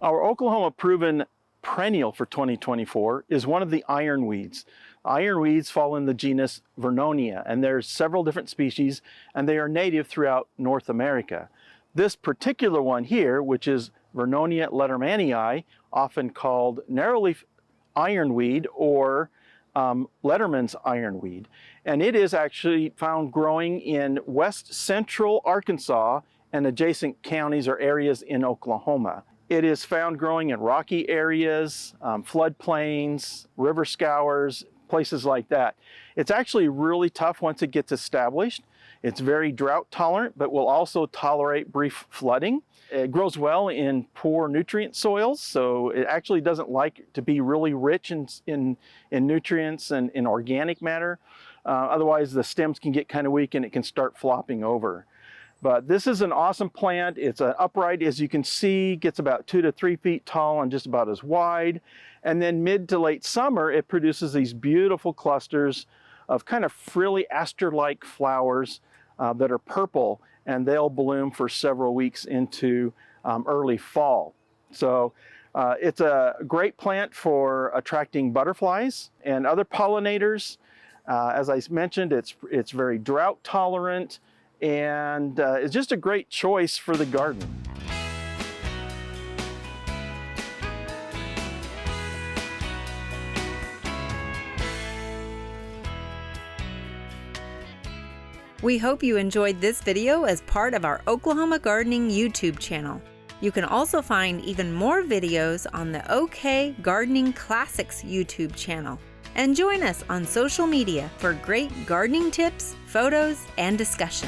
Our Oklahoma proven perennial for 2024 is one of the ironweeds. Ironweeds fall in the genus Vernonia, and there's several different species, and they are native throughout North America. This particular one here, which is Vernonia lettermanii, often called Narrowleaf Ironweed or Letterman's Ironweed, and it is actually found growing in west central Arkansas and adjacent counties or areas in Oklahoma. It is found growing in rocky areas, floodplains, river scours, places like that. It's actually really tough once it gets established. It's very drought tolerant, but will also tolerate brief flooding. It grows well in poor nutrient soils, so it actually doesn't like to be really rich in nutrients and in organic matter. Otherwise, the stems can get kind of weak and it can start flopping over. But this is an awesome plant. It's an upright, as you can see, gets about 2 to 3 feet tall and just about as wide. And then mid to late summer, it produces these beautiful clusters of kind of frilly aster-like flowers that are purple, and they'll bloom for several weeks into early fall. So it's a great plant for attracting butterflies and other pollinators. As I mentioned, it's very drought tolerant, and it's just a great choice for the garden. We hope you enjoyed this video as part of our Oklahoma Gardening YouTube channel. You can also find even more videos on the OK Gardening Classics YouTube channel. And join us on social media for great gardening tips, photos, and discussion.